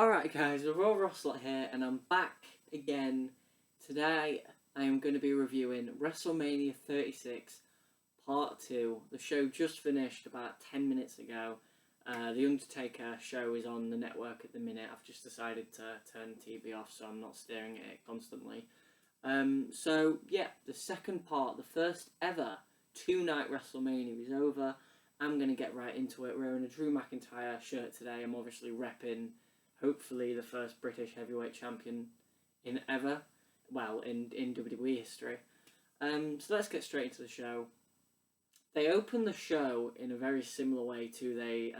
Alright guys, the Raw Rosslet here, and I'm back again. Today I am going to be reviewing Wrestlemania 36 Part 2. The show just finished about 10 minutes ago. The Undertaker show is on the network at the minute. I've just decided to turn the TV off so I'm not staring at it constantly. So yeah, the second part, the first ever two-night Wrestlemania is over. I'm going to get right into it. We're wearing a Drew McIntyre shirt today. I'm obviously repping, hopefully, the first British heavyweight champion in WWE history. So let's get straight into the show. They opened the show in a very similar way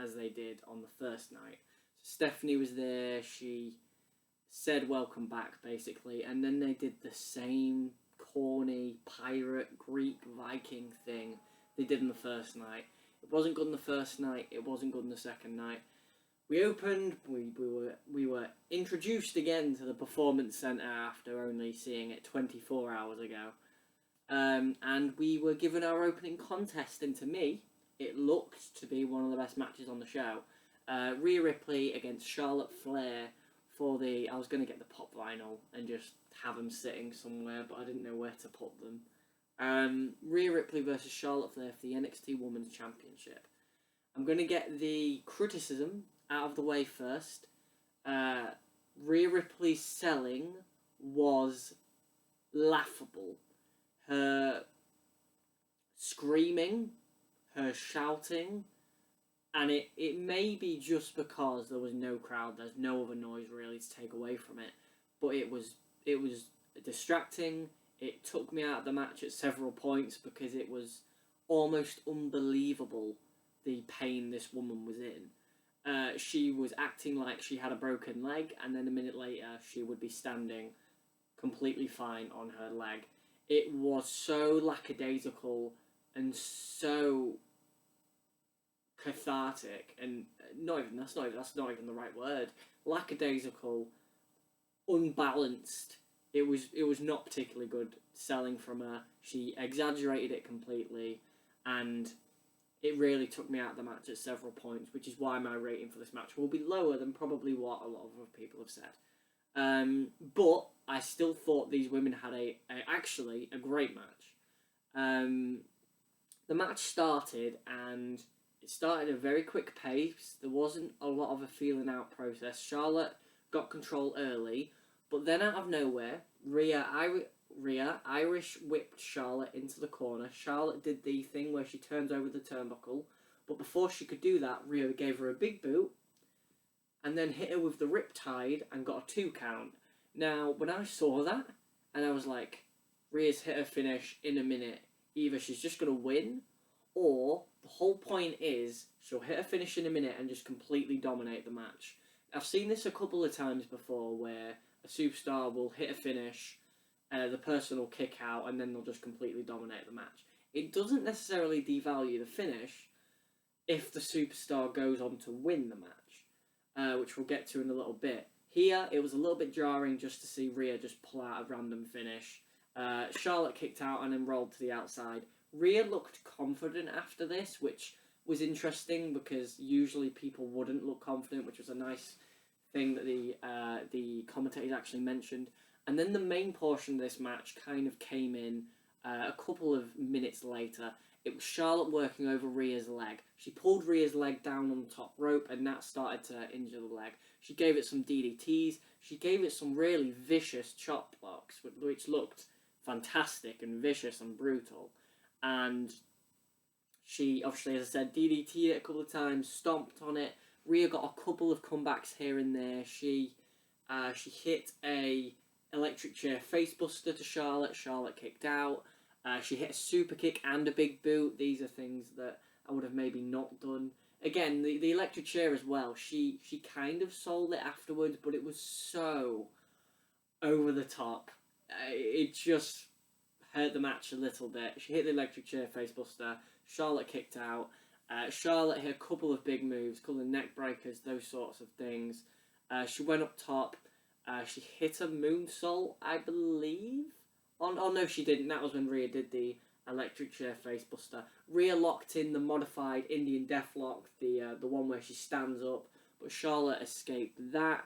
as they did on the first night. So Stephanie was there. She said welcome back, basically, and then they did the same corny pirate Greek Viking thing they did in the first night. It wasn't good in the first night. It wasn't good in the second night. We opened. We were introduced again to the Performance Center after only seeing it 24 hours ago, and we were given our opening contest. And to me, it looked to be one of the best matches on the show. Rhea Ripley against Charlotte Flair for the. I was going to get the pop vinyl and just have them sitting somewhere, but I didn't know where to put them. Rhea Ripley versus Charlotte Flair for the NXT Women'S Championship. I'm going to get the criticism out of the way first. Rhea Ripley's selling was laughable. Her screaming, her shouting, and it may be just because there was no crowd, there's no other noise really to take away from it, but it was distracting. It took me out of the match at several points because it was almost unbelievable the pain this woman was in. She was acting like she had a broken leg, and then a minute later she would be standing completely fine on her leg. It was so lackadaisical and so cathartic, and that's not even the right word. Lackadaisical, unbalanced. It was not particularly good selling from her. She exaggerated it completely, and it really took me out of the match at several points, which is why my rating for this match will be lower than probably what a lot of other people have said. But I still thought these women had actually a great match. The match started, and it started at a very quick pace. There wasn't a lot of a feeling out process. Charlotte got control early, but then out of nowhere, Rhea Irish whipped Charlotte into the corner. Charlotte did the thing where she turns over the turnbuckle, but before she could do that, Rhea gave her a big boot and then hit her with the Riptide and got a 2 count. Now, when I saw that, and I was like, Rhea's hit her finish in a minute. Either she's just going to win, or the whole point is she'll hit her finish in a minute and just completely dominate the match. I've seen this a couple of times before where a superstar will hit a finish, the person will kick out, and then they'll just completely dominate the match. It doesn't necessarily devalue the finish if the superstar goes on to win the match, which we'll get to in a little bit. Here, it was a little bit jarring just to see Rhea just pull out a random finish. Charlotte kicked out and then rolled to the outside. Rhea looked confident after this, which was interesting because usually people wouldn't look confident, which was a nice thing that the commentators actually mentioned. And then the main portion of this match kind of came in a couple of minutes later. It was Charlotte working over Rhea's leg. She pulled Rhea's leg down on the top rope, and that started to injure the leg. She gave it some DDTs. She gave it some really vicious chop blocks, which looked fantastic and vicious and brutal. And she, obviously, as I said, DDT'd it a couple of times, stomped on it. Rhea got a couple of comebacks here and there. She hit a electric chair facebuster to Charlotte. Charlotte kicked out. She hit a super kick and a big boot. These are things that I would have maybe not done. Again, the electric chair as well. She kind of sold it afterwards, but it was so over the top. It just hurt the match a little bit. She hit the electric chair facebuster. Charlotte kicked out. Charlotte hit a couple of big moves, a couple of neck breakers, those sorts of things. She went up top. She hit a moonsault, I believe. Oh no, she didn't. That was when Rhea did the electric chair facebuster. Rhea locked in the modified Indian Deathlock, the one where she stands up, but Charlotte escaped that.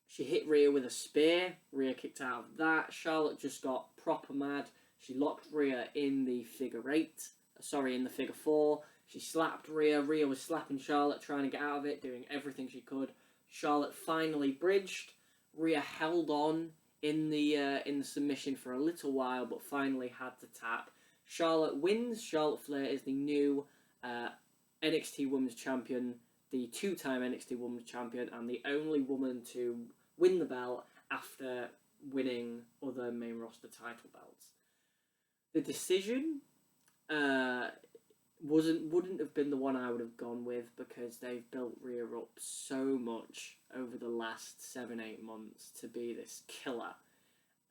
She hit Rhea with a spear. Rhea kicked out of that. Charlotte just got proper mad. She locked Rhea in the figure eight. Sorry, in the figure four. She slapped Rhea. Rhea was slapping Charlotte, trying to get out of it, doing everything she could. Charlotte finally bridged. Rhea held on in the submission for a little while, but finally had to tap. Charlotte wins. Charlotte Flair is the new NXT Women's Champion, the two-time NXT Women's Champion, and the only woman to win the belt after winning other main roster title belts. The decision wouldn't have been the one I would have gone with, because they've built Rhea up so much over the last 7-8 months to be this killer.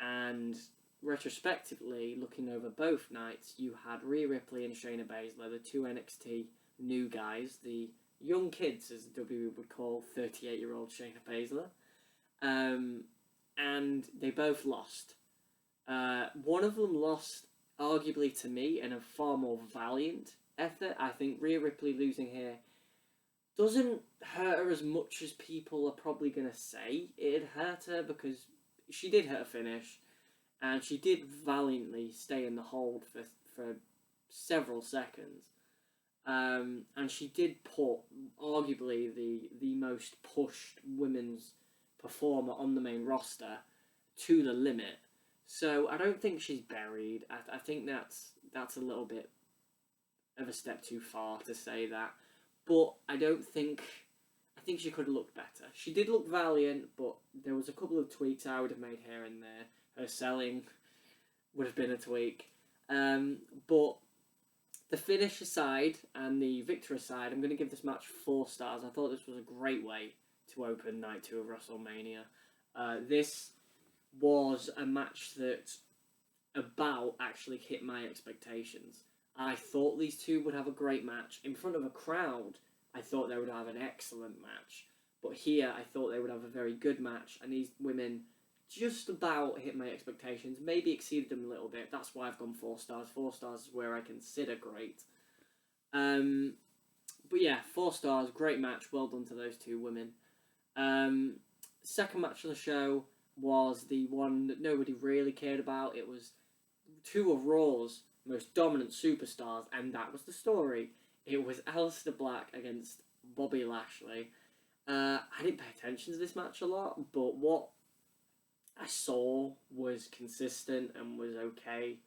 And retrospectively, looking over both nights, you had Rhea Ripley and Shayna Baszler, the two NXT new guys, the young kids, as the WWE would call 38-year-old Shayna Baszler. And they both lost. One of them lost, arguably to me, in a far more valiant effort. I think Rhea Ripley losing here doesn't hurt her as much as people are probably going to say it hurt her, because she did hit a finish, and she did valiantly stay in the hold for several seconds. And she did put arguably the most pushed women's performer on the main roster to the limit. So I don't think she's buried. I think that's a little bit of a step too far to say that. But I think she could have looked better. She did look valiant, but there was a couple of tweaks I would have made here and there. Her selling would have been a tweak. But the finish aside and the victory aside, I'm going to give this match 4 stars. I thought this was a great way to open night 2 of WrestleMania. This was a match that about actually hit my expectations. I thought these two would have a great match. In front of a crowd, I thought they would have an excellent match. But here, I thought they would have a very good match. And these women just about hit my expectations. Maybe exceeded them a little bit. That's why I've gone 4 stars. 4 stars is where I consider great. But yeah, 4 stars. Great match. Well done to those two women. Second match of the show was the one that nobody really cared about. It was 2 of Raw's most dominant superstars, and that was the story. It was Aleister Black against Bobby Lashley. I didn't pay attention to this match a lot, but what I saw was consistent and was okay.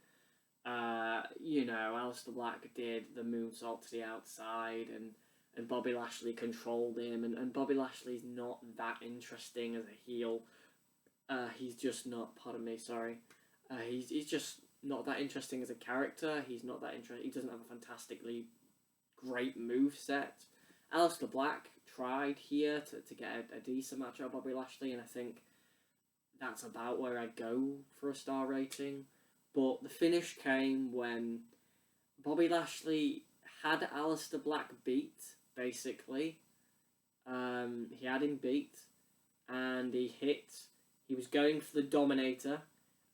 Aleister Black did the moonsault to the outside, and Bobby Lashley controlled him, and Bobby Lashley's not that interesting as a heel. He's just not, pardon me, sorry. He's just not that interesting as a character. He's not that interesting. He doesn't have a fantastically great moveset. Aleister Black tried here to get a decent match out of Bobby Lashley, and I think that's about where I'd go for a star rating. But the finish came when Bobby Lashley had Aleister Black beat, basically. He had him beat, and he was going for the Dominator,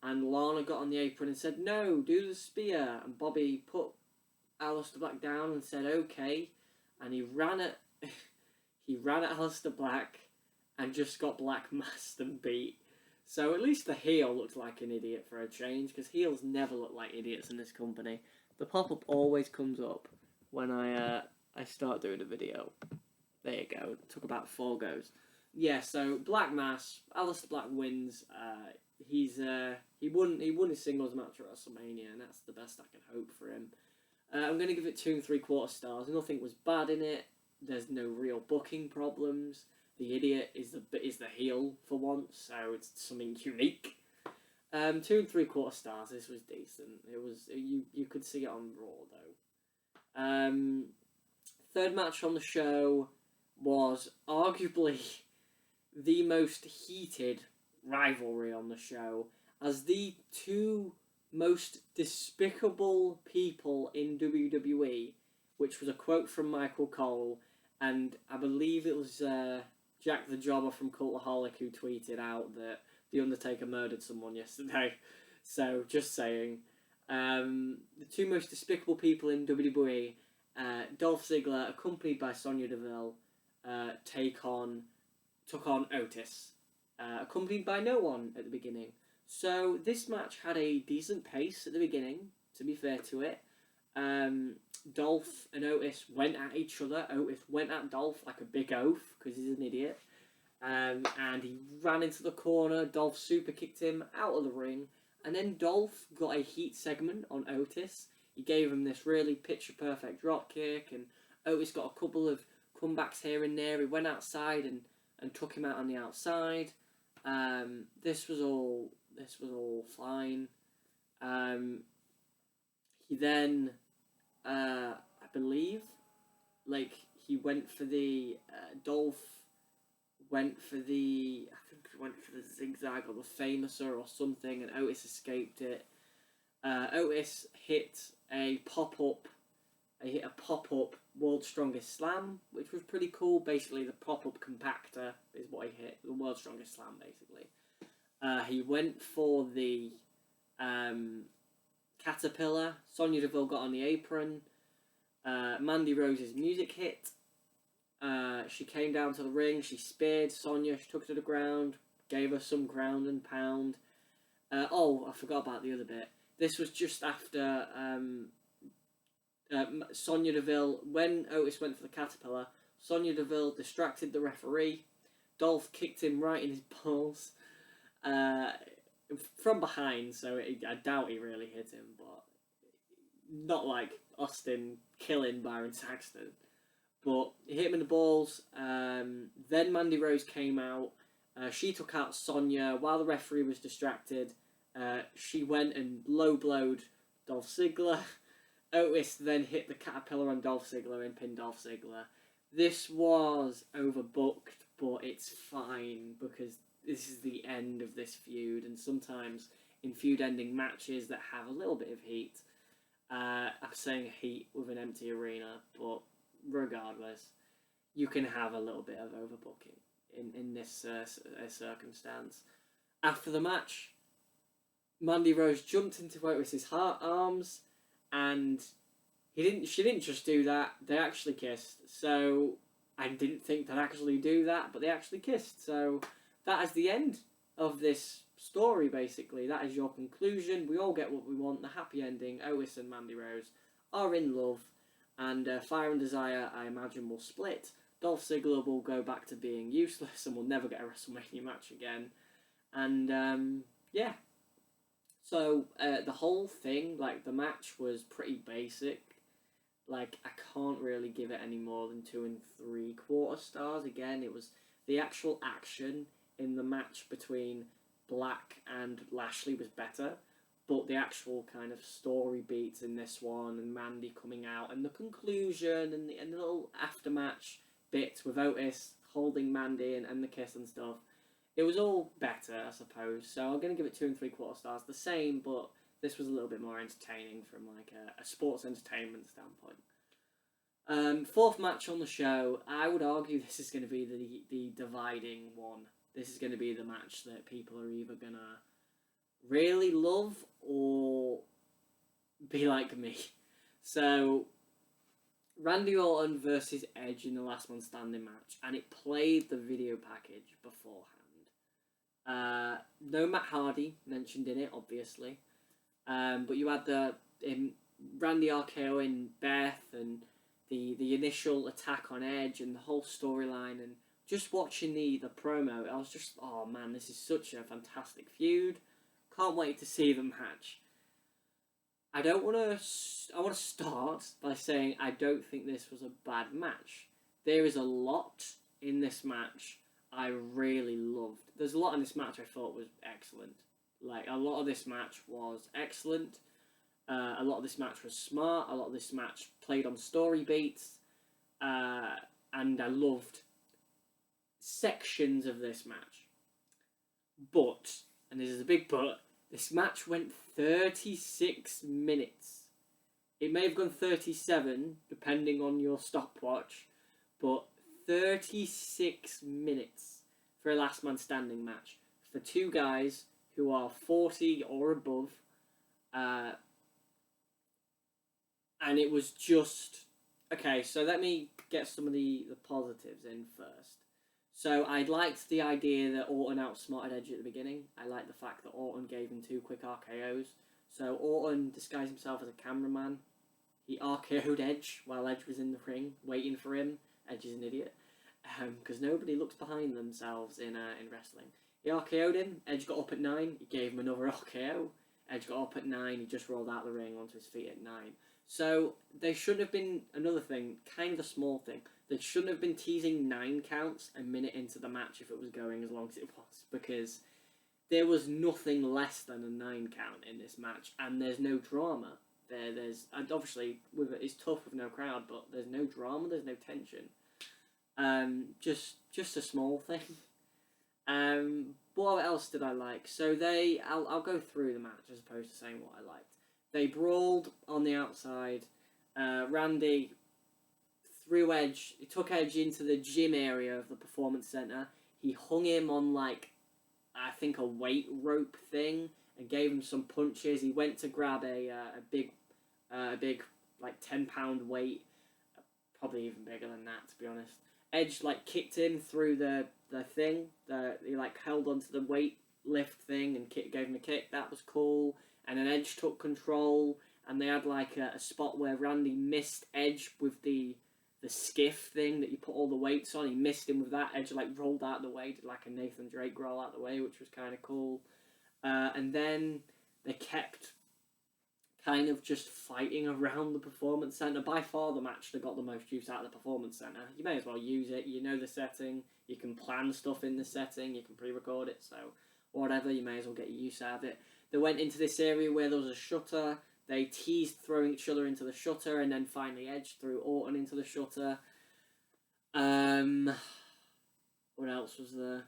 and Lana got on the apron and said, "No, do the spear." And Bobby put Aleister Black down and said, "Okay." And he ran at Aleister Black and just got Black masked and beat. So at least the heel looked like an idiot for a change, because heels never look like idiots in this company. The pop-up always comes up when I start doing a video. There you go. It took about 4 goes. Yeah, so Black Mass, Aleister Black wins. He won his singles match at WrestleMania, and that's the best I can hope for him. I'm going to give it 2 3/4 stars. Nothing was bad in it. There's no real booking problems. The idiot is the heel for once, so it's something unique. 2 3/4 stars. This was decent. It was you could see it on Raw though. Third match on the show was arguably the most heated rivalry on the show, as the 2 most despicable people in WWE, which was a quote from Michael Cole, and I believe it was Jack the Jobber from Cultaholic who tweeted out that The Undertaker murdered someone yesterday. So, just saying. The 2 most despicable people in WWE, Dolph Ziggler, accompanied by Sonya Deville, take on took on Otis, accompanied by no one at the beginning. So this match had a decent pace at the beginning, to be fair to it. Dolph and Otis went at each other. Otis went at Dolph like a big oaf, because he's an idiot. And he ran into the corner. Dolph super kicked him out of the ring. And then Dolph got a heat segment on Otis. He gave him this really picture-perfect drop kick, and Otis got a couple of comebacks here and there. He went outside and took him out on the outside. This was all fine. He then, I believe, he went for the Dolph went for the zigzag or the famouser or something, and Otis escaped it. Otis hit a pop-up World's Strongest Slam, which was pretty cool. Basically, the pop-up compactor is what he hit, the World's Strongest Slam, basically. He went for the Caterpillar. Sonya Deville got on the apron. Mandy Rose's music hit. She came down to the ring. She speared Sonya. She took her to the ground. Gave her some ground and pound. I forgot about the other bit. This was just after Sonya Deville. When Otis went for the Caterpillar, Sonya Deville distracted the referee. Dolph kicked him right in his balls from behind, so I doubt he really hit him, but not like Austin killing Byron Saxton. But he hit him in the balls. Then Mandy Rose came out. She took out Sonya while the referee was distracted. She went and low-blowed Dolph Ziggler. Otis then hit the Caterpillar on Dolph Ziggler and pinned Dolph Ziggler. This was overbooked, but it's fine because this is the end of this feud, and sometimes in feud-ending matches that have a little bit of heat, I'm saying heat with an empty arena, but regardless, you can have a little bit of overbooking in this circumstance. After the match, Mandy Rose jumped into Otis's arms, and she didn't just do that, they actually kissed. So I didn't think they'd actually do that, but they actually kissed. So that is the end of this story, basically. That is your conclusion. We all get what we want, the happy ending. Otis and Mandy Rose are in love, and Fire and Desire, I imagine, will split. Dolph Ziggler will go back to being useless and will never get a WrestleMania match again. And, yeah. So, the whole thing, the match was pretty basic. I can't really give it any more than 2 3/4 stars. Again, it was the actual action in the match between Black and Lashley was better, but the actual kind of story beats in this one, and Mandy coming out, and the conclusion, and the little aftermatch bits with Otis holding Mandy and the kiss and stuff, it was all better, I suppose. So I'm going to give it 2 3/4 stars, the same, but this was a little bit more entertaining from a sports entertainment standpoint. Fourth match on the show, I would argue this is going to be the dividing one. This is going to be the match that people are either going to really love or be like me. So, Randy Orton versus Edge in the Last Man Standing match, and it played the video package beforehand. No Matt Hardy mentioned in it, obviously, but you had the Randy RKOing Beth, and the initial attack on Edge, and the whole storyline, and just watching the promo, I was just, oh man, this is such a fantastic feud. Can't wait to see the match. I want to start by saying I don't think this was a bad match. There is a lot in this match I really loved. There's a lot in this match I thought was excellent. A lot of this match was excellent. A lot of this match was smart. A lot of this match played on story beats. And I loved sections of this match. But, and this is a big but, this match went 36 minutes. It may have gone 37, depending on your stopwatch, but 36 minutes for a last man standing match for two guys who are 40 or above. And it was just... Okay, so let me get some of the positives in first. So I liked the idea that Orton outsmarted Edge at the beginning. I liked the fact that Orton gave him 2 quick RKOs. So Orton disguised himself as a cameraman. He RKO'd Edge while Edge was in the ring, waiting for him. Edge is an idiot. Because nobody looks behind themselves in wrestling. He RKO'd him. Edge got up at 9. He gave him another RKO. Edge got up at 9. He just rolled out the ring onto his feet at 9. So they shouldn't have been, another thing, kind of a small thing, they shouldn't have been teasing 9 counts a minute into the match if it was going as long as it was, because there was nothing less than a 9 count in this match, and there's no drama. There's and obviously it's tough with no crowd, but there's no drama, there's no tension. Just a small thing. What else did I like? So I'll go through the match as opposed to saying what I liked. They brawled on the outside. Randy threw Edge. He took Edge into the gym area of the Performance Center. He hung him on, like, I think a weight rope thing, and gave him some punches. He went to grab a big like 10-pound weight, probably even bigger than that, to be honest. Edge like kicked him through the thing. He like held onto the weight lift thing and gave him a kick. That was cool. And then Edge took control, and they had like a spot where Randy missed Edge with the skiff thing that you put all the weights on. He missed him with that. Edge like rolled out the way, did like a Nathan Drake roll out the way, which was kind of cool. And then they kept kind of just fighting around the Performance Center. By far the match that got the most use out of the Performance Center. You may as well use it. You know the setting. You can plan stuff in the setting. You can pre-record it. So whatever, you may as well get your use out of it. They went into this area where there was a shutter. They teased throwing each other into the shutter, and then finally Edge threw Orton into the shutter. What else was there?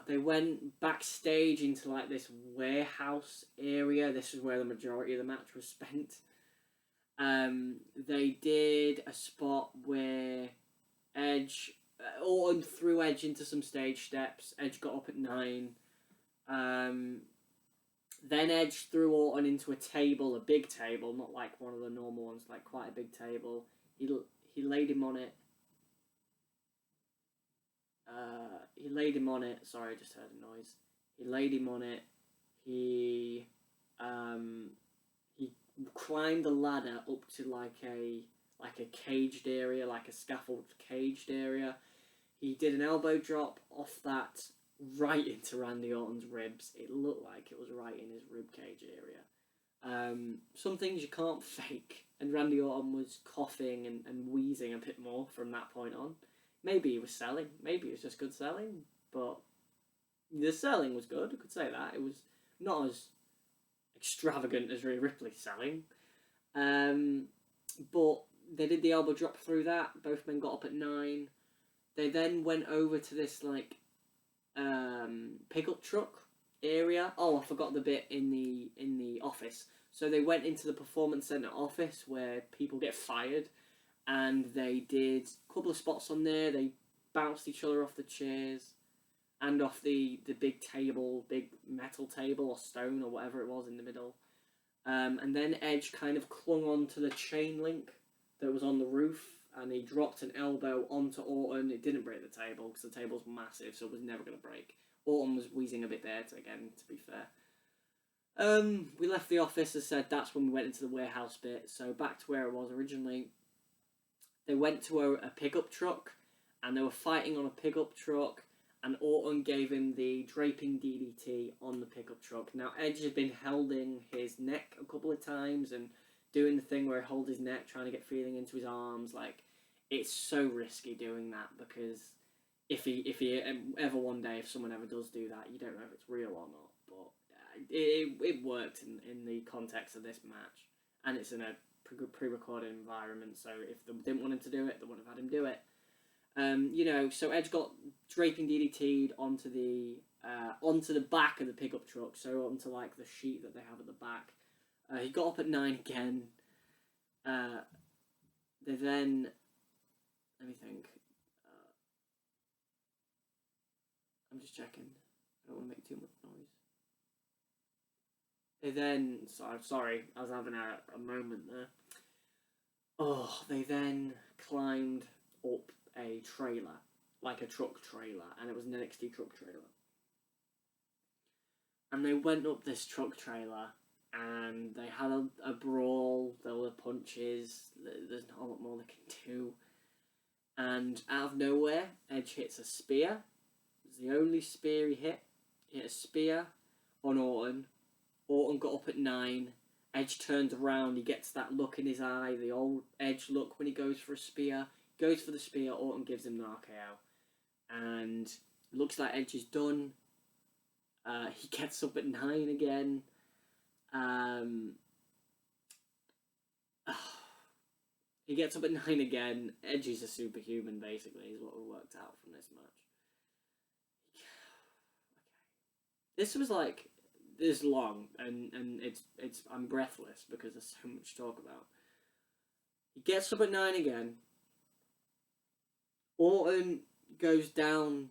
They went backstage into like this warehouse area. This is where the majority of the match was spent. They did a spot where Orton threw Edge into some stage steps. Edge got up at 9. Then Edge threw Orton into a table, a big table, not like one of the normal ones, like quite a big table. He laid him on it. Sorry, I just heard a noise. He laid him on it. He climbed the ladder up to like a caged area, like a scaffold caged area. He did an elbow drop off that right into Randy Orton's ribs. It looked like it was right in his rib cage area. Some things you can't fake, and Randy Orton was coughing and wheezing a bit more from that point on. Maybe he was selling. Maybe it was just good selling, but the selling was good. I could say that. It was not as extravagant as Rhea Ripley's selling. But they did the elbow drop through that. Both men got up at 9. They then went over to this like pickup truck area. Oh, I forgot the bit in the office. So they went into the Performance Center office where people get fired. And they did a couple of spots on there. They bounced each other off the chairs and off the big table, big metal table or stone or whatever it was in the middle. And then Edge kind of clung onto the chain link that was on the roof, and he dropped an elbow onto Orton. It didn't break the table because the table's massive, so it was never going to break. Orton was wheezing a bit there, to be fair. We left the office, as said, that's when we went into the warehouse bit. So back to where it was originally. They went to a pickup truck, and they were fighting on a pickup truck, and Orton gave him the draping DDT on the pickup truck. Now, Edge had been holding his neck a couple of times and doing the thing where he holds his neck, trying to get feeling into his arms. Like, it's so risky doing that, because if he ever one day, if someone ever does do that, you don't know if it's real or not. But it worked in the context of this match, and it's in a pre-recorded environment, so if they didn't want him to do it, they wouldn't have had him do it. So Edge got draping DDT'd onto the back of the pickup truck, so onto like the sheet that they have at the back. He got up at 9 again. They then, let me think. I'm just checking. I don't want to make too much noise. They then, sorry, I was having a moment there. Oh, they then climbed up a trailer, like a truck trailer, and it was an NXT truck trailer. And they went up this truck trailer, and they had a brawl. There were punches. There's not a lot more they can do. And out of nowhere, Edge hits a spear. It's the only spear he hit. He hit a spear on Orton. Orton got up at 9. Edge turns around. He gets that look in his eye, the old Edge look when he goes for a spear. Goes for the spear. Orton gives him the RKO. And it looks like Edge is done. He gets up at 9 again. He gets up at 9 again. Edge is a superhuman, basically, is what we worked out from this match. This was like this long, and it's I'm breathless because there's so much to talk about. He gets up at 9 again. Orton goes down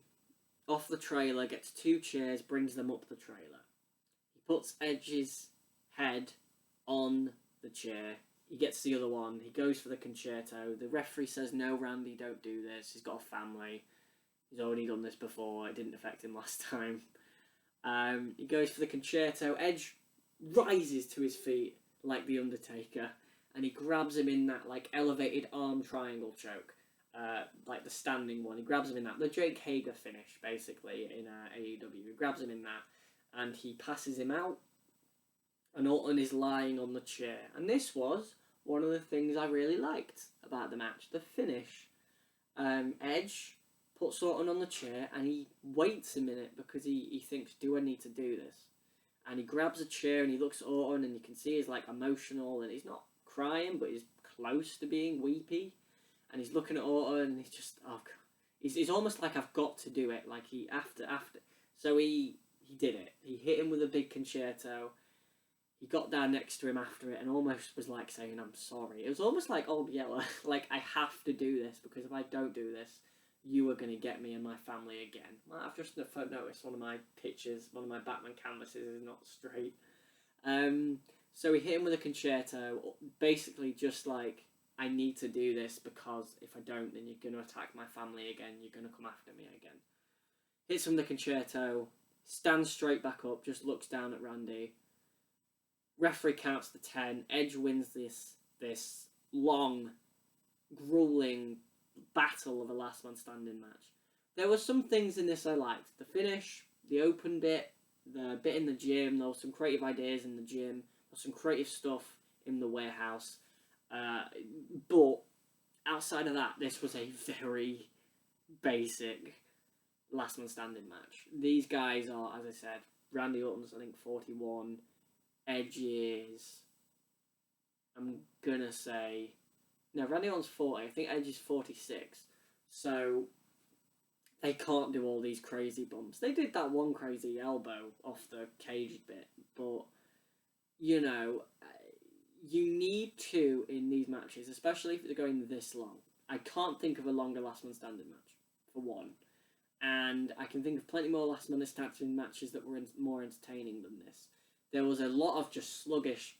off the trailer, gets 2 chairs, brings them up the trailer. He puts Edge's head on the chair. He gets the other one. He goes for the concerto. The referee says, "No, Randy, don't do this. He's got a family. He's already done this before. It didn't affect him last time." He goes for the concerto. Edge rises to his feet like the Undertaker, and he grabs him in that like elevated arm triangle choke, like the standing one. He grabs him in that, the Jake Hager finish, basically in AEW. He grabs him in that, and he passes him out. And Orton is lying on the chair. And this was one of the things I really liked about the match. The finish. Edge puts Orton on the chair and he waits a minute because he thinks, do I need to do this? And he grabs a chair and he looks at Orton and you can see he's like emotional and he's not crying, but he's close to being weepy. And he's looking at Orton and he's just, oh God. He's almost like, I've got to do it. Like after. So he did it. He hit him with a big concerto. He got down next to him after it and almost was like saying, I'm sorry. It was almost like Old Yeller, like, I have to do this because if I don't do this, you are going to get me and my family again. Well, I've just noticed one of my pictures, one of my Batman canvases is not straight. So he hit him with a concerto, basically just like, I need to do this because if I don't, then you're going to attack my family again. You're going to come after me again. Hits him with the concerto, stands straight back up, just looks down at Randy. Referee counts to 10. Edge wins this long, grueling battle of a last man standing match. There were some things in this I liked. The finish, the open bit, the bit in the gym. There were some creative ideas in the gym. There was some creative stuff in the warehouse. But outside of that, this was a very basic last man standing match. These guys are, as I said, Randy Orton's I think 41. Edge is, I'm gonna say, no, Randy Orton's 40. I think Edge is 46. So they can't do all these crazy bumps. They did that one crazy elbow off the cage bit, but you know, you need to in these matches, especially if they're going this long. I can't think of a longer last man standing match for one, and I can think of plenty more last man standing matches that were more entertaining than this. There was a lot of just sluggish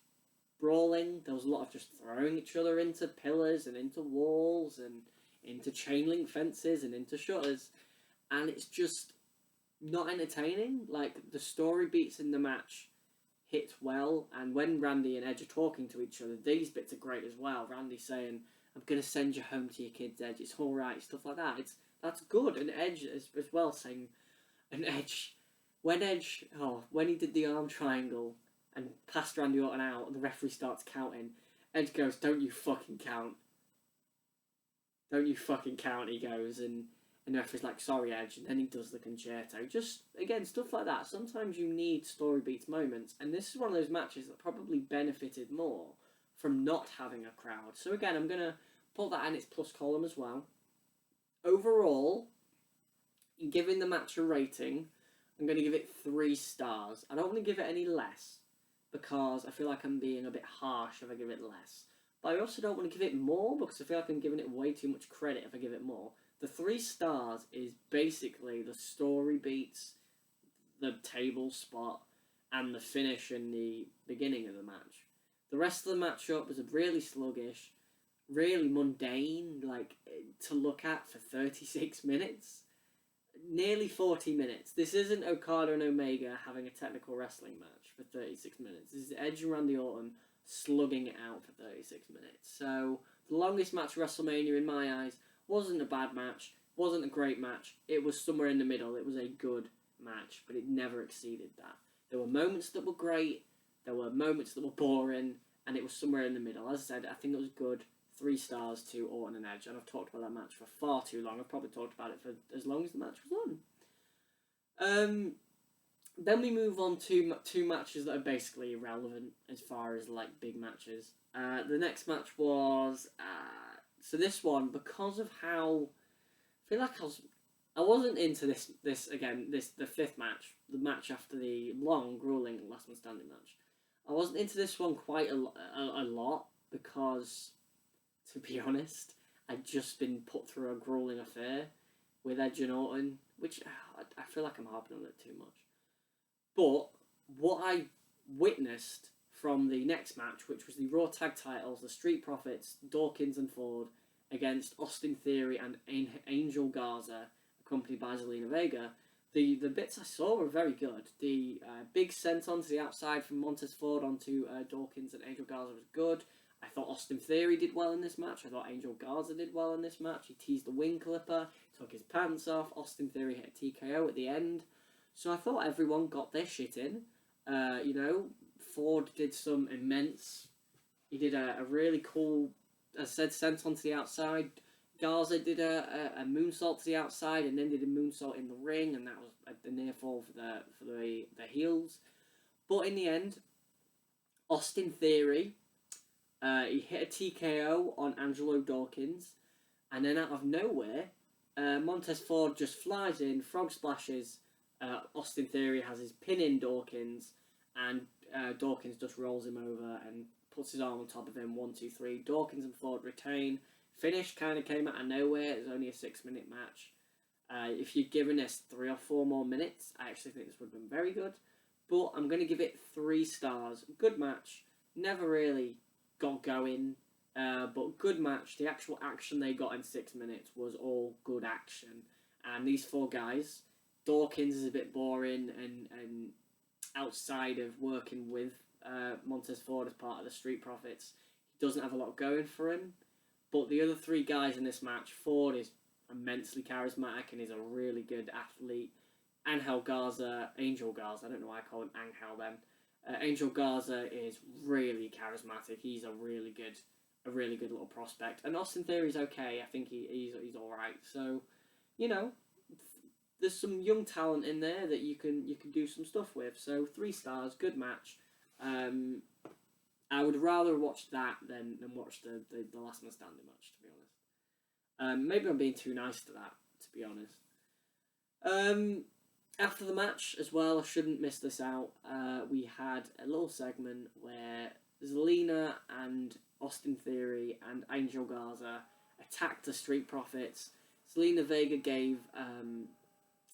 brawling. There was a lot of just throwing each other into pillars and into walls and into chain link fences and into shutters. And it's just not entertaining. Like, the story beats in the match hit well. And when Randy and Edge are talking to each other, these bits are great as well. Randy saying, I'm going to send you home to your kids, Edge. It's all right. Stuff like that. That's good. And Edge as well saying, and Edge... When he did the arm triangle and passed Randy Orton out and the referee starts counting, Edge goes, don't you fucking count. Don't you fucking count, he goes, and the referee's like, sorry, Edge, and then he does the concerto. Just, again, stuff like that. Sometimes you need story beats moments, and this is one of those matches that probably benefited more from not having a crowd. So again, I'm going to put that in its plus column as well. Overall, giving the match a rating, I'm going to give it 3 stars. I don't want to give it any less because I feel like I'm being a bit harsh if I give it less. But I also don't want to give it more because I feel like I'm giving it way too much credit if I give it more. The 3 stars is basically the story beats, the table spot, and the finish in the beginning of the match. The rest of the matchup was really sluggish. really mundane, like, to look at for 36 minutes. Nearly 40 minutes. This isn't Okada and Omega having a technical wrestling match for 36 minutes. This is Edge and Randy Orton slugging it out for 36 minutes. So, the longest match of WrestleMania in my eyes wasn't a bad match, wasn't a great match. It was somewhere in the middle. It was a good match, but it never exceeded that. There were moments that were great, there were moments that were boring, and it was somewhere in the middle. As I said, I think it was good. 3 stars to Orton and Edge, and I've talked about that match for far too long. I've probably talked about it for as long as the match was on. Then we move on to two matches that are basically irrelevant as far as like big matches. The next match was so this one, because of how I feel like I wasn't into this the fifth match, the match after the long grueling last man standing match. I wasn't into this one quite a lot because, to be honest, I'd just been put through a grueling affair with Edge and Orton, which I feel like I'm harping on it too much. But what I witnessed from the next match, which was the Raw Tag Titles, the Street Profits, Dawkins and Ford, against Austin Theory and Angel Garza, accompanied by Zelina Vega, the bits I saw were very good. The big senton to the outside from Montez Ford onto Dawkins and Angel Garza was good. I thought Austin Theory did well in this match. I thought Angel Garza did well in this match. He teased the wing clipper, took his pants off. Austin Theory hit a TKO at the end. So I thought everyone got their shit in. Ford did some immense... He did a really cool, as I said, senton to the outside. Garza did a moonsault to the outside and then did a moonsault in the ring, and that was the near fall for the heels. But in the end, Austin Theory... he hit a TKO on Angelo Dawkins, and then out of nowhere, Montez Ford just flies in, frog splashes. Austin Theory has his pin in Dawkins, and Dawkins just rolls him over and puts his arm on top of him. 1, 2, 3. Dawkins and Ford retain. Finish kind of came out of nowhere. It was only a 6-minute match. If you'd given us 3 or 4 more minutes, I actually think this would have been very good. But I'm going to give it 3 stars. Good match. Never really got going, but good match. The actual action they got in 6 minutes was all good action, and these 4 guys, Dawkins is a bit boring and outside of working with Montez Ford as part of the Street Profits, he doesn't have a lot going for him. But the other 3 guys in this match, Ford is immensely charismatic and is a really good athlete. Angel Garza, I don't know why I call him Angel then. Angel Garza is really charismatic. He's a really good little prospect. And Austin Theory's okay. I think he's all right. So, there's some young talent in there that you can do some stuff with. So 3 stars, good match. I would rather watch that than watch the last man standing match, to be honest. Maybe I'm being too nice to that, to be honest. After the match as well, I shouldn't miss this out, we had a little segment where Zelina and Austin Theory and Angel Garza attacked the Street Profits. Zelina Vega gave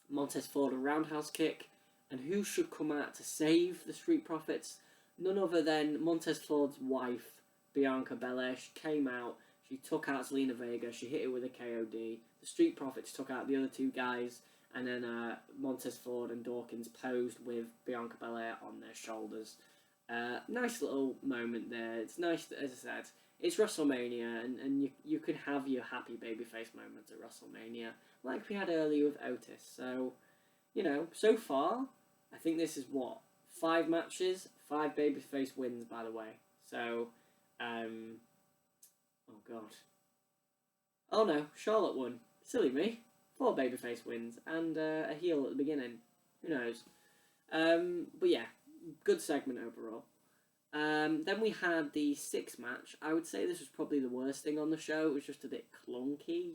Montez Ford a roundhouse kick, and who should come out to save the Street Profits? None other than Montez Ford's wife, Bianca Bella. She came out, she took out Zelina Vega, she hit it with a KOD. The Street Profits took out the other 2 guys, and then Montez Ford and Dawkins posed with Bianca Belair on their shoulders. Nice little moment there. It's nice, that, as I said, it's WrestleMania, and you can have your happy babyface moments at WrestleMania, like we had earlier with Otis. So, so far, I think this is 5 matches, 5 babyface wins, by the way. So, oh god. Oh no, Charlotte won. Silly me. 4 babyface wins and a heel at the beginning. Who knows? But yeah, good segment overall. Then we had the 6th match. I would say this was probably the worst thing on the show. It was just a bit clunky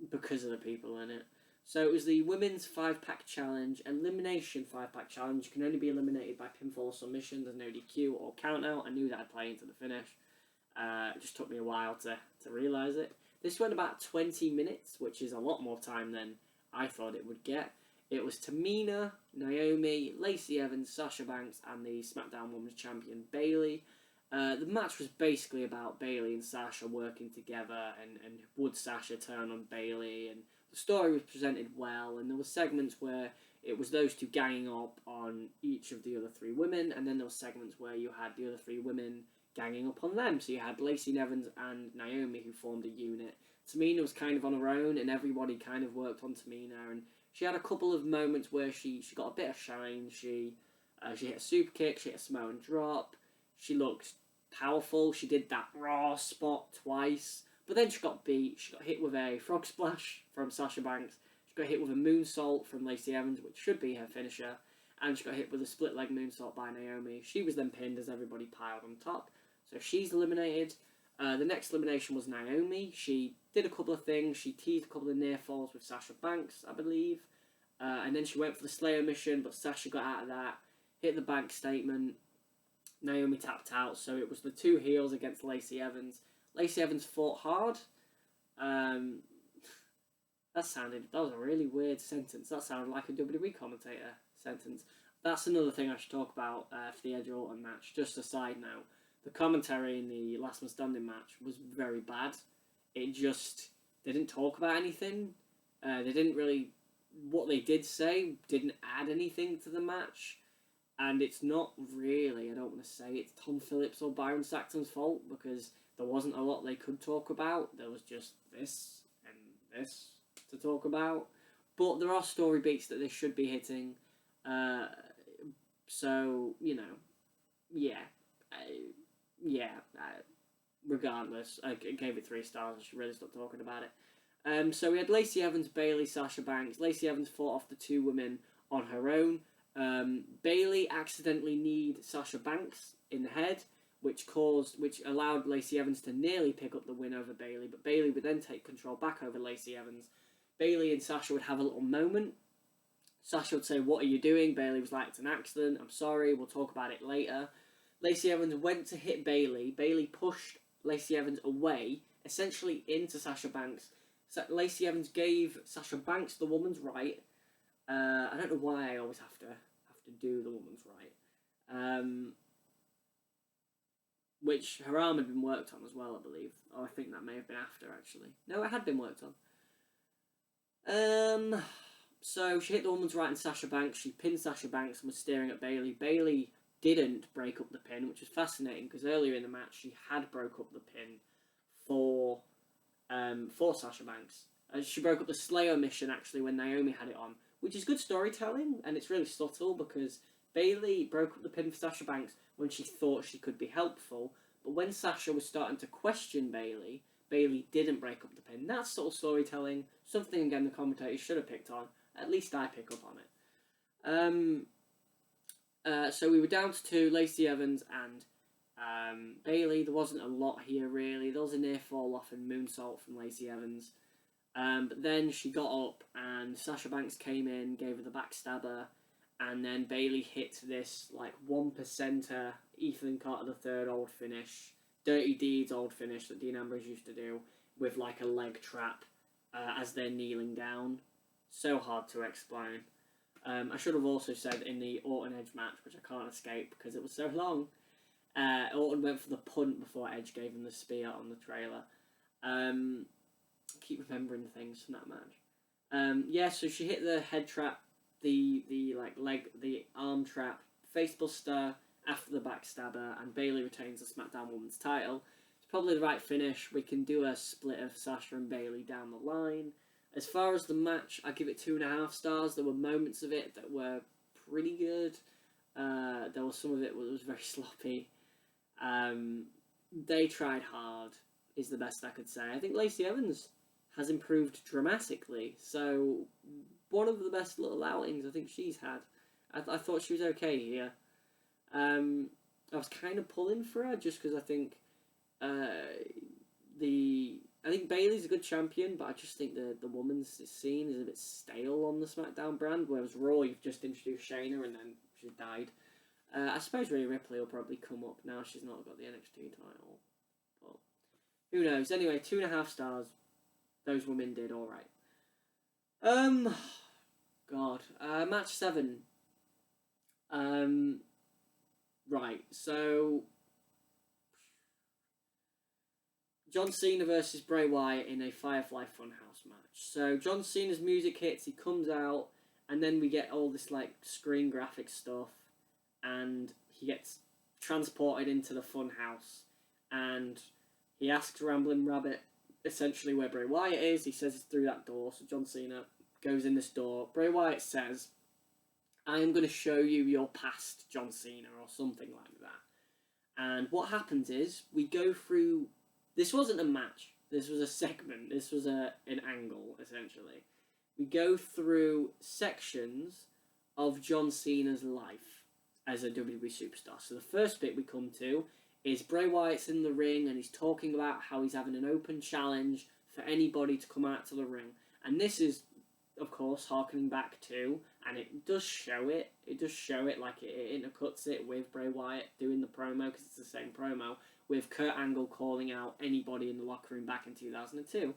because of the people in it. So it was the Women's 5-Pack Challenge, Elimination 5-Pack Challenge. You can only be eliminated by pinfall or submission. There's no DQ or count out. I knew that I'd play into the finish. It just took me a while to realise it. This went about 20 minutes, which is a lot more time than I thought it would get. It was Tamina, Naomi, Lacey Evans, Sasha Banks, and the SmackDown Women's Champion, Bayley. The match was basically about Bayley and Sasha working together, and would Sasha turn on Bayley, and the story was presented well, and there were segments where it was those two ganging up on each of the other three women, and then there were segments where you had the other three women ganging up on them. So you had Lacey Evans and Naomi, who formed a unit. Tamina was kind of on her own, and everybody kind of worked on Tamina, and she had a couple of moments where she got a bit of shine. She hit a super kick, she hit a Samoan drop, she looked powerful, she did that raw spot twice, but then she got beat. She got hit with a frog splash from Sasha Banks, she got hit with a moonsault from Lacey Evans, which should be her finisher, and she got hit with a split leg moonsault by Naomi. She was then pinned as everybody piled on top, so she's eliminated. The next elimination was Naomi. She did a couple of things. She teased a couple of near falls with Sasha Banks, I believe. And then she went for the Slayer mission, but Sasha got out of that, hit the bank statement. Naomi tapped out, so it was the two heels against Lacey Evans. Lacey Evans fought hard. That was a really weird sentence. That sounded like a WWE commentator sentence. That's another thing I should talk about for the Edge Orton match. Just a side note. The commentary in the Last Man Standing match was very bad. They didn't talk about anything. They didn't really... What they did say didn't add anything to the match. And it's not really, I don't want to say it's Tom Phillips or Byron Saxton's fault, because there wasn't a lot they could talk about. There was just this and this to talk about. But there are story beats that they should be hitting. So, you know, yeah. Regardless, I gave it 3 stars. I should really stop talking about it. So we had Lacey Evans, Bayley, Sasha Banks. Lacey Evans fought off the 2 women on her own. Bayley accidentally kneed Sasha Banks in the head, which allowed Lacey Evans to nearly pick up the win over Bayley, but Bayley would then take control back over Lacey Evans. Bayley and Sasha would have a little moment. Sasha would say, "What are you doing?" Bayley was like, "It's an accident, I'm sorry, we'll talk about it later." Lacey Evans went to hit Bayley. Bayley pushed Lacey Evans away, essentially into Sasha Banks. Lacey Evans gave Sasha Banks the woman's right. I don't know why I always have to do the woman's right. Which her arm had been worked on as well, I believe. Oh, I think that may have been after, actually. No, it had been worked on. So she hit the woman's right in Sasha Banks. She pinned Sasha Banks and was staring at Bayley. Bayley didn't break up the pin, which was fascinating, because earlier in the match she had broke up the pin for Sasha Banks. She broke up the Slayer mission, actually, when Naomi had it on, which is good storytelling, and it's really subtle, because Bayley broke up the pin for Sasha Banks when she thought she could be helpful, but when Sasha was starting to question Bayley, Bayley didn't break up the pin. That's subtle storytelling, something, again, the commentators should have picked on. At least I pick up on it. So we were down to 2, Lacey Evans and Bayley. There wasn't a lot here, really. There was a near fall off and moonsault from Lacey Evans. But then she got up and Sasha Banks came in, gave her the backstabber, and then Bayley hit this like 1%er Ethan Carter III old finish, Dirty Deeds old finish that Dean Ambrose used to do, with like a leg trap as they're kneeling down. So hard to explain. I should have also said in the Orton Edge match, which I can't escape because it was so long, Orton went for the punt before Edge gave him the spear on the trailer. Keep remembering things from that match. So she hit the head trap, the arm trap, facebuster after the backstabber, and Bayley retains the SmackDown Women's title. It's probably the right finish. We can do a split of Sasha and Bayley down the line. As far as the match, I give it 2.5 stars. There were moments of it that were pretty good. There was some of it that was very sloppy. They tried hard, is the best I could say. I think Lacey Evans has improved dramatically. So, one of the best little outings I think she's had. I thought she was okay here. I was kind of pulling for her just because I think I think Bayley's a good champion, but I just think the women's scene is a bit stale on the SmackDown brand, whereas Raw, you've just introduced Shayna and then she's died. I suppose Rhea Ripley will probably come up now she's not got the NXT title. But who knows? Anyway, 2.5 stars. Those women did alright. Match 7. Right, so John Cena versus Bray Wyatt in a Firefly Funhouse match. So John Cena's music hits, he comes out, and then we get all this like screen graphic stuff, and he gets transported into the funhouse, and he asks Ramblin' Rabbit essentially where Bray Wyatt is. He says it's through that door, so John Cena goes in this door. Bray Wyatt says, "I am going to show you your past, John Cena," or something like that. And what happens is, we go through... This wasn't a match. This was a segment. This was an angle, essentially. We go through sections of John Cena's life as a WWE superstar. So the first bit we come to is Bray Wyatt's in the ring, and he's talking about how he's having an open challenge for anybody to come out to the ring. And this is, of course, harkening back to, and it does show it. It does show it, like it intercuts it with Bray Wyatt doing the promo, because it's the same promo, with Kurt Angle calling out anybody in the locker room back in 2002.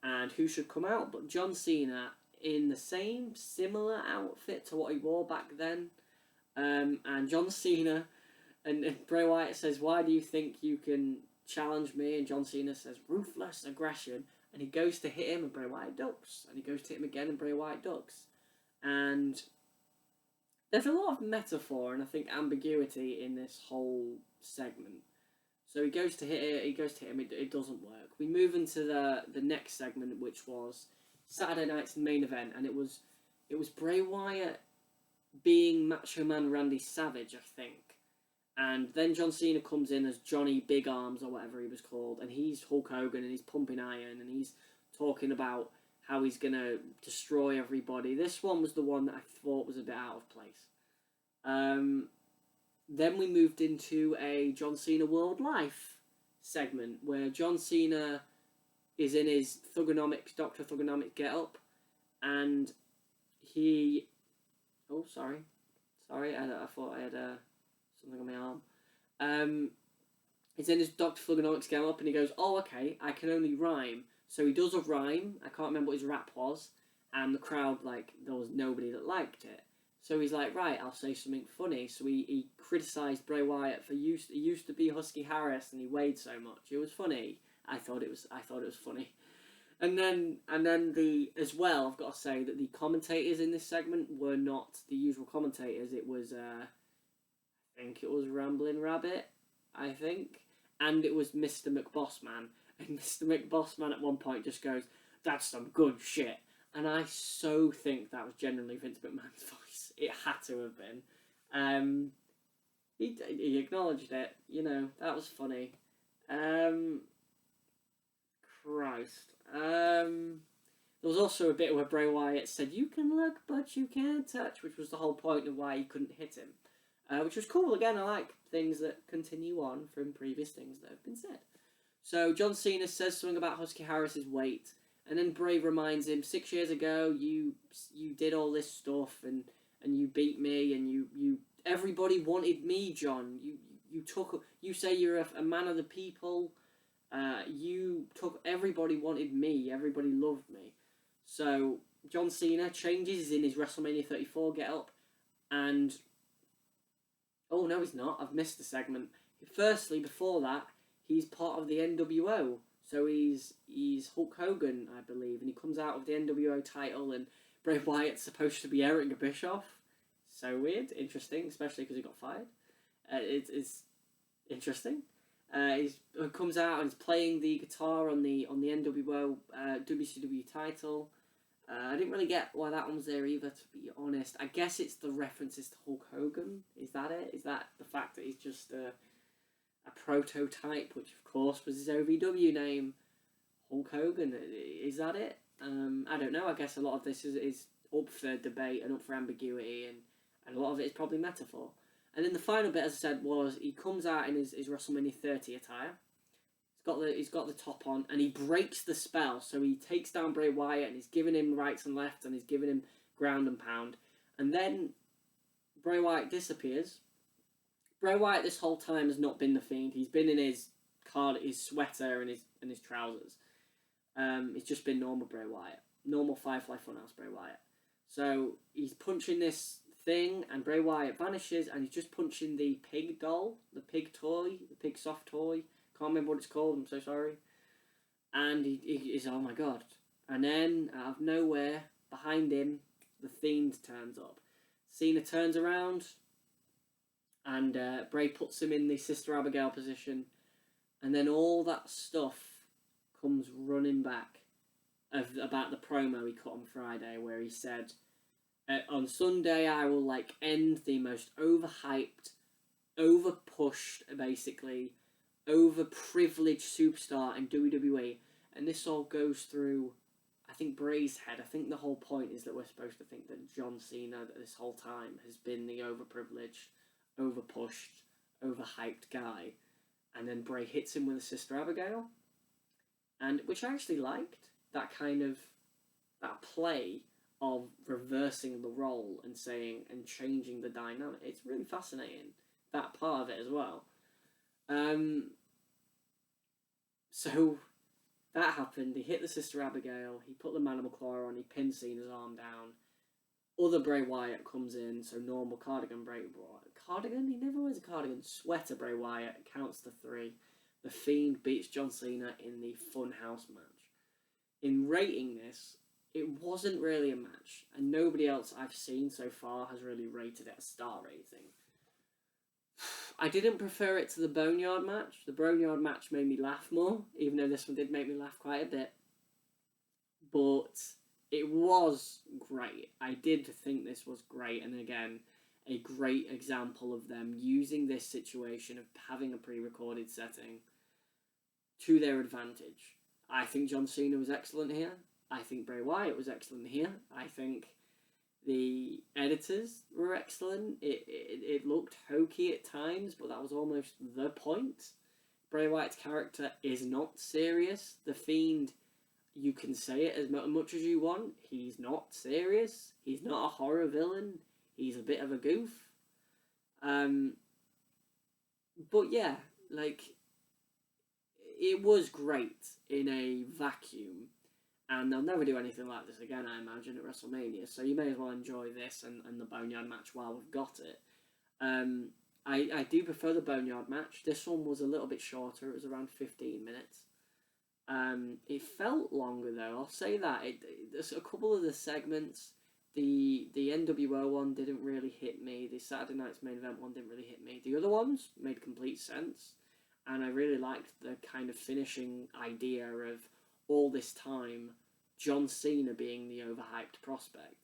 And who should come out but John Cena in the same similar outfit to what he wore back then. And John Cena, and Bray Wyatt says, "Why do you think you can challenge me?" And John Cena says, "Ruthless aggression." And he goes to hit him, and Bray Wyatt ducks. And he goes to hit him again, and Bray Wyatt ducks. And there's a lot of metaphor and I think ambiguity in this whole segment. So he goes to hit him, it doesn't work. We move into the next segment, which was Saturday night's main event, and it was Bray Wyatt being Macho Man Randy Savage, I think. And then John Cena comes in as Johnny Big Arms, or whatever he was called, and he's Hulk Hogan, and he's pumping iron, and he's talking about how he's going to destroy everybody. This one was the one that I thought was a bit out of place. Then we moved into a John Cena World Life segment, where John Cena is in his Thugonomics, Dr. Thugonomics get-up, and he... Oh, sorry, I thought I had something on my arm. He's in his Dr. Thugonomics get-up, and he goes, "Oh, okay, I can only rhyme." So he does a rhyme, I can't remember what his rap was, and the crowd, like, there was nobody that liked it. So he's like, right, I'll say something funny. So he criticised Bray Wyatt for he used to be Husky Harris and he weighed so much. It was funny. I thought it was funny. And then as well, I've got to say that the commentators in this segment were not the usual commentators. It was I think it was Ramblin' Rabbit, and it was Mr. McBossman. And Mr. McBossman at one point just goes, "That's some good shit." And I so think that was genuinely Vince McMahon's voice. It had to have been. He acknowledged it. You know, that was funny. Christ. There was also a bit where Bray Wyatt said, "You can look, but you can't touch," which was the whole point of why he couldn't hit him. Which was cool. Again, I like things that continue on from previous things that have been said. So John Cena says something about Husky Harris's weight. And then Bray reminds him, 6 years ago, you did all this stuff, and you beat me, and you everybody wanted me, John. You say you're a man of the people. Everybody wanted me. Everybody loved me. So John Cena changes in his WrestleMania 34 get-up, and oh no, he's not. I've missed the segment. Firstly, before that, he's part of the NWO. So he's Hulk Hogan, I believe, and he comes out of the NWO title, and Bray Wyatt's supposed to be Eric Bischoff. So weird, interesting, especially because he got fired. It's interesting. He comes out and he's playing the guitar on the NWO WCW title. I didn't really get why that one was there either, to be honest. I guess it's the references to Hulk Hogan. Is that it? Is that the fact that he's just a prototype, which of course was his OVW name, Hulk Hogan? Is that it? I don't know. I guess a lot of this is up for debate and up for ambiguity, and a lot of it is probably metaphor. And then the final bit, as I said, was he comes out in his WrestleMania 30 attire. He's got the top on, and he breaks the spell. So he takes down Bray Wyatt, and he's giving him rights and lefts, and he's giving him ground and pound. And then Bray Wyatt disappears. Bray Wyatt this whole time has not been the Fiend. He's been in his sweater and his trousers. It's just been normal Bray Wyatt, normal Firefly Funhouse Bray Wyatt. So he's punching this thing, and Bray Wyatt vanishes, and he's just punching the pig doll, the pig toy, the pig soft toy. Can't remember what it's called. I'm so sorry. And he's, oh my god. And then, out of nowhere, behind him, the Fiend turns up. Cena turns around, and Bray puts him in the Sister Abigail position. And then all that stuff comes running back about the promo he cut on Friday, where he said, on Sunday I will end the most overhyped, overpushed, basically, overprivileged superstar in WWE. And this all goes through, I think, Bray's head. I think the whole point is that we're supposed to think that John Cena this whole time has been the overprivileged, overpushed, overhyped guy. And then Bray hits him with a Sister Abigail, and which I actually liked, that play of reversing the role and changing the dynamic. It's really fascinating, that part of it as well. So that happened. He hit the Sister Abigail. He put the Mandible Claw on. He pinned Cena's arm down. Other Bray Wyatt comes in. So normal cardigan Bray Wyatt. Cardigan? He never wears a cardigan. Sweater Bray Wyatt counts to 3. The Fiend beats John Cena in the Funhouse match. In rating this, it wasn't really a match, and nobody else I've seen so far has really rated it a star rating. I didn't prefer it to the Boneyard match. The Boneyard match made me laugh more, even though this one did make me laugh quite a bit. But it was great. I did think this was great, and again, a great example of them using this situation of having a pre-recorded setting to their advantage. I think John Cena was excellent here. I think Bray Wyatt was excellent here. I think the editors were excellent. It looked hokey at times, but that was almost the point. Bray Wyatt's character is not serious. The Fiend, you can say it as much as you want. He's not serious. He's not a horror villain. He's a bit of a goof. But yeah, it was great in a vacuum. And they'll never do anything like this again, I imagine, at WrestleMania. So you may as well enjoy this and the Boneyard match while we've got it. I do prefer the Boneyard match. This one was a little bit shorter. It was around 15 minutes. It felt longer, though. I'll say that. There's a couple of the segments. The NWO one didn't really hit me. The Saturday Night's Main Event one didn't really hit me. The other ones made complete sense. And I really liked the kind of finishing idea of all this time John Cena being the overhyped prospect.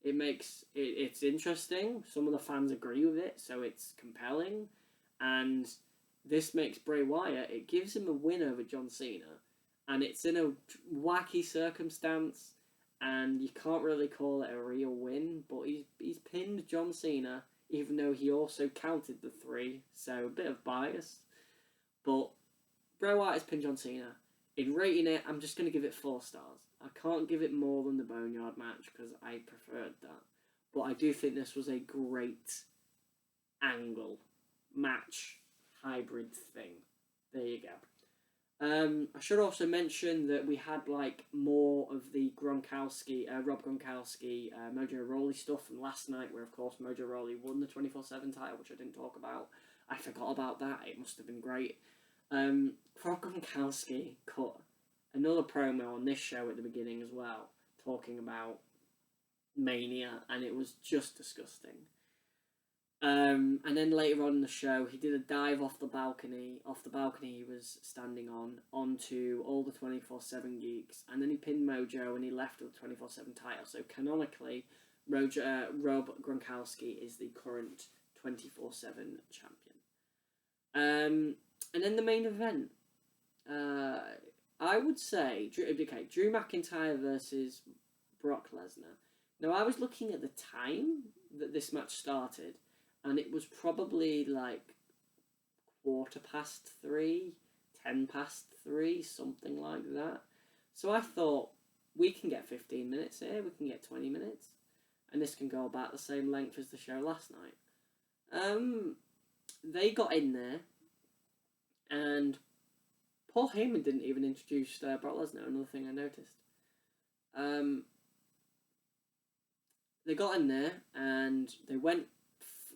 It's interesting. Some of the fans agree with it, so it's compelling. And this makes Bray Wyatt, it gives him a win over John Cena. And it's in a wacky circumstance, and you can't really call it a real win, but he's pinned John Cena, even though he also counted the 3, so a bit of bias. But Bray Wyatt has pinned John Cena. In rating it, I'm just going to give it 4 stars. I can't give it more than the Boneyard match because I preferred that. But I do think this was a great angle, match, hybrid thing. There you go. I should also mention that we had more of the Rob Gronkowski, Mojo Rawley stuff from last night, where of course Mojo Rawley won the 24/7 title, which I didn't talk about. I forgot about that. It must have been great. Rob Gronkowski cut another promo on this show at the beginning as well, talking about Mania, and it was just disgusting. And then later on in the show, he did a dive off the balcony he was standing on, onto all the 24/7 geeks, and then he pinned Mojo and he left with the 24/7 title. So canonically, Rob Gronkowski is the current 24/7 champion. And then the main event. I would say, Drew McIntyre versus Brock Lesnar. Now, I was looking at the time that this match started, and it was probably 3:15, 3:10, something like that. So I thought, we can get 15 minutes here, we can get 20 minutes, and this can go about the same length as the show last night. They got in there, and Paul Heyman didn't even introduce Brock Lesnar, another thing I noticed. They got in there, and they went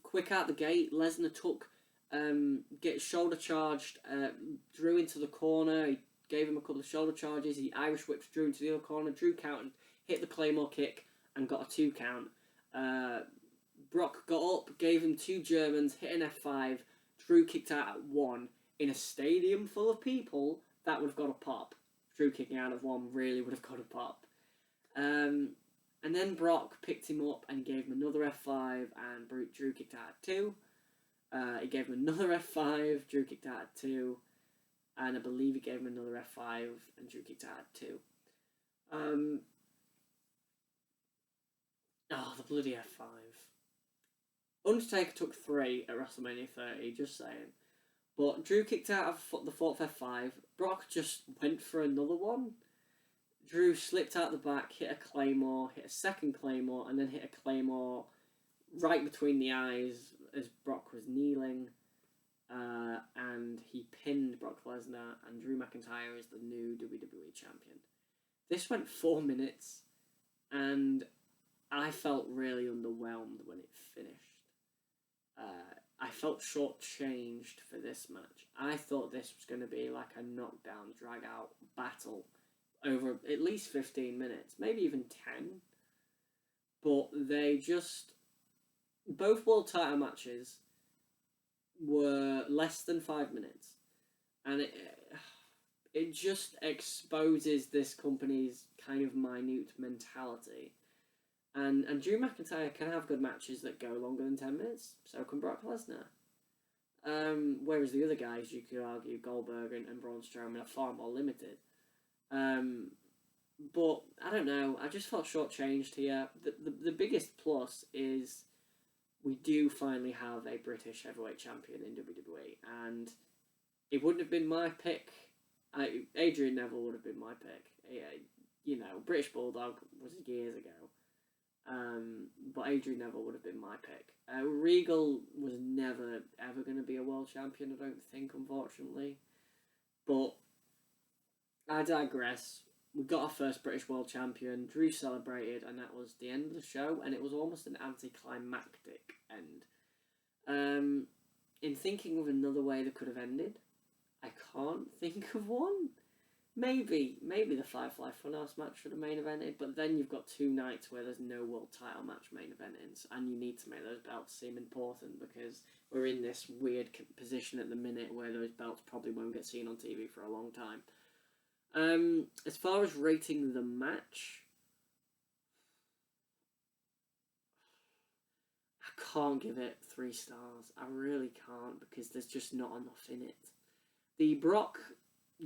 quick out the gate. Lesnar took, shoulder charged, drew into the corner, he gave him a couple of shoulder charges. He Irish whipped Drew into the other corner. Drew countered, hit the Claymore kick, and got a 2 count. Brock got up, gave him 2 Germans, hit an F5. Drew kicked out at 1 in a stadium full of people. That would have got a pop. Drew kicking out of 1 really would have got a pop. And then Brock picked him up and gave him another F5, and Drew kicked out at 2. He gave him another F5, Drew kicked out at 2. And I believe he gave him another F5, and Drew kicked out at 2. The bloody F5. Undertaker took 3 at WrestleMania 30, just saying. But Drew kicked out of the 4th F5. Brock just went for another one. Drew slipped out the back, hit a Claymore, hit a second Claymore, and then hit a Claymore right between the eyes as Brock was kneeling. And he pinned Brock Lesnar, and Drew McIntyre is the new WWE Champion. This went 4 minutes, and I felt really underwhelmed when it finished. I felt shortchanged for this match. I thought this was going to be like a knockdown, drag-out battle over at least 15 minutes, maybe even 10. But they just... Both world title matches were less than 5 minutes. And it just exposes this company's kind of minute mentality. And Drew McIntyre can have good matches that go longer than 10 minutes. So can Brock Lesnar. Whereas the other guys, you could argue, Goldberg and Braun Strowman, are far more limited. But I don't know. I just felt shortchanged here. The biggest plus is we do finally have a British heavyweight champion in WWE, and it wouldn't have been my pick. Adrian Neville would have been my pick. British Bulldog was years ago. But Adrian Neville would have been my pick. Regal was never, ever going to be a world champion, I don't think, unfortunately. But I digress. We got our first British world champion. Drew celebrated, and that was the end of the show, and it was almost an anticlimactic end. In thinking of another way that could have ended, I can't think of one. Maybe the Firefly Funhouse match should have main evented, but then you've got 2 nights where there's no world title match main eventing, and you need to make those belts seem important because we're in this weird position at the minute where those belts probably won't get seen on TV for a long time. As far as rating the match, I can't give it 3 stars. I really can't because there's just not enough in it. The Brock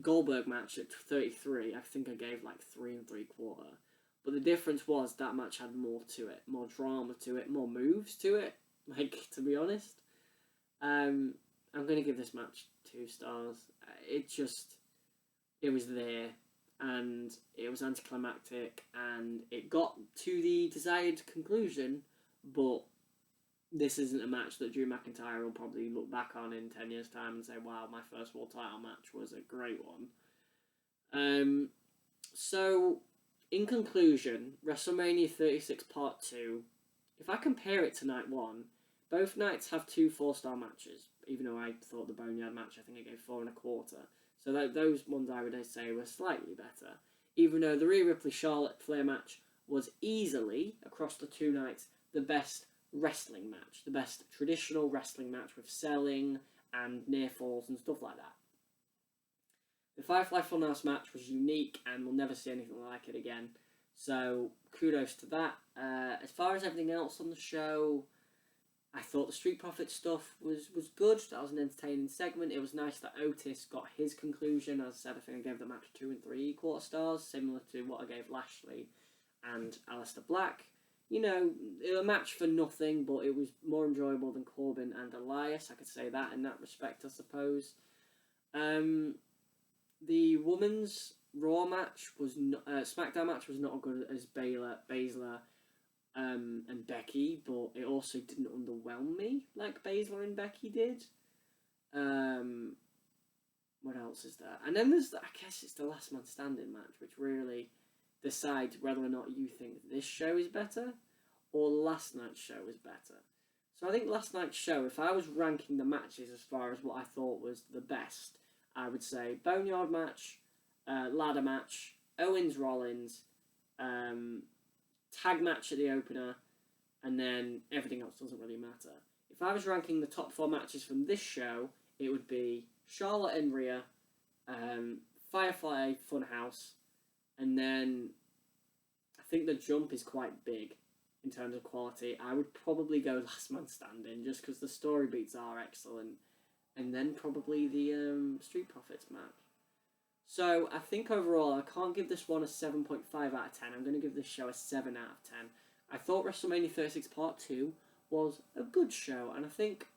Goldberg match at 33, I think I gave like 3 3/4. But the difference was that match had more to it, more drama to it, more moves to it. Like, to be honest, I'm gonna give this match 2 stars. It was there, and it was anticlimactic, and it got to the desired conclusion. But this isn't a match that Drew McIntyre will probably look back on in 10 years' time and say, wow, my first world title match was a great one. So, in conclusion, WrestleMania 36 Part 2, if I compare it to Night 1, both nights have 2 4-star matches, even though I thought the Boneyard match, I think I gave 4 1/4. So those ones I would say were slightly better. Even though the Rhea Ripley-Charlotte Flair match was easily, across the 2 nights, the best wrestling match, the best traditional wrestling match with selling and near falls and stuff like that. The Firefly Funhouse match was unique and we'll never see anything like it again, so kudos to that. As far as everything else on the show, I thought the Street Profits stuff was good. That was an entertaining segment. It was nice that Otis got his conclusion. As I said, I think I gave the match 2 3/4 stars, similar to what I gave Lashley and Aleister Black. You know, a match for nothing, but it was more enjoyable than Corbin and Elias. I could say that in that respect, I suppose. The women's Raw match was SmackDown match was not as good as Baszler, and Becky, but it also didn't underwhelm me like Baszler and Becky did. What else is there? And then I guess it's the Last Man Standing match, which really decides whether or not you think this show is better or last night's show is better. So I think last night's show, if I was ranking the matches as far as what I thought was the best, I would say Boneyard match, ladder match, Owens-Rollins, tag match at the opener, and then everything else doesn't really matter. If I was ranking the top 4 matches from this show, it would be Charlotte and Rhea, Firefly Funhouse, and then I think the jump is quite big in terms of quality. I would probably go Last Man Standing, just because the story beats are excellent, and then probably the Street Profits match. So I think overall, I can't give this one a 7.5 out of 10. I'm going to give this show a 7 out of 10. I thought WrestleMania 36 Part 2 was a good show, and I think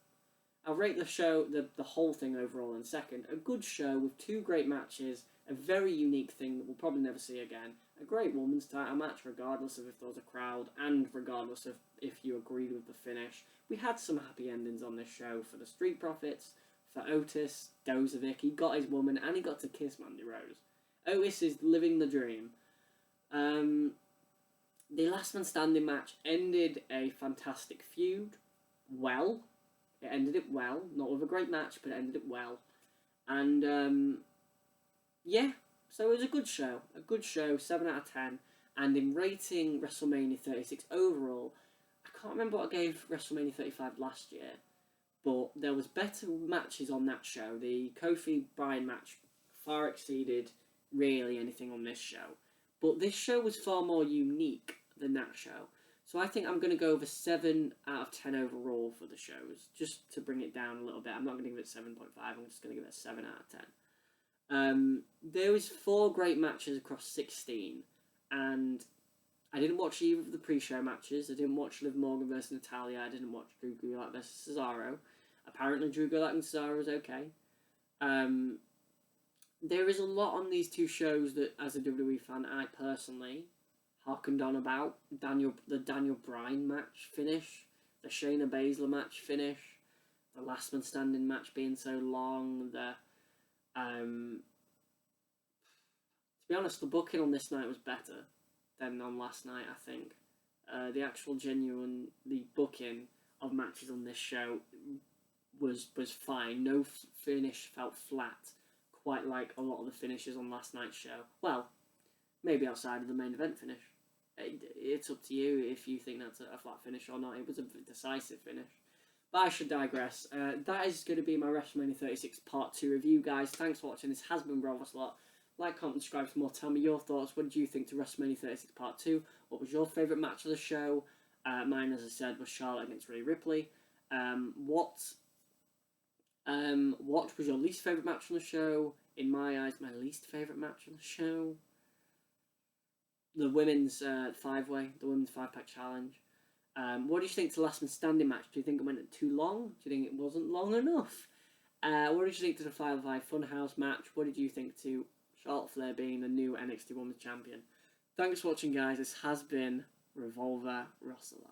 I'll rate the show, the whole thing overall in second. A good show with 2 great matches, a very unique thing that we'll probably never see again, a great women's title match regardless of if there was a crowd and regardless of if you agreed with the finish. We had some happy endings on this show for the Street Profits, for Otis, Dozovic. He got his woman and he got to kiss Mandy Rose. Otis is living the dream. The Last Man Standing match ended a fantastic feud. Well. It ended it well. Not with a great match, but it ended it well. And, yeah. So it was a good show. A good show, 7 out of 10. And in rating WrestleMania 36 overall, I can't remember what I gave WrestleMania 35 last year, but there was better matches on that show. The Kofi-Bryan match far exceeded really anything on this show. But this show was far more unique than that show. So I think I'm going to go over 7 out of 10 overall for the shows, just to bring it down a little bit. I'm not going to give it 7.5, I'm just going to give it a 7 out of 10. There was 4 great matches across 16, and I didn't watch either of the pre-show matches. I didn't watch Liv Morgan versus Natalya. I didn't watch Drew Gulak versus Cesaro. Apparently Drew Gulak and Cesaro is okay. There is a lot on these 2 shows that, as a WWE fan, I personally harkened on about. The Daniel Bryan match finish, the Shayna Baszler match finish, the Last Man Standing match being so long, to be honest, the booking on this night was better than on last night, I think. The actual the booking of matches on this show was fine. No finish felt flat, quite like a lot of the finishes on last night's show. Well, maybe outside of the main event finish. It's up to you if you think that's a flat finish or not. It was a decisive finish. But I should digress. That is going to be my WrestleMania 36 Part 2 review, guys. Thanks for watching. This has been Bravoslot. Like, comment, subscribe for more. Tell me your thoughts. What did you think to WrestleMania 36 Part 2? What was your favourite match of the show? Mine, as I said, was Charlotte against Rhea Ripley. What was your least favourite match on the show? In my eyes, my least favourite match on the show, the women's 5-way, the women's 5-pack challenge. What do you think to the Last Man Standing match? Do you think it went too long? Do you think it wasn't long enough? What did you think to the Firefly Funhouse match? What did you think to Charlotte Flair being the new NXT Women's Champion? Thanks for watching, guys. This has been Revolver Russell.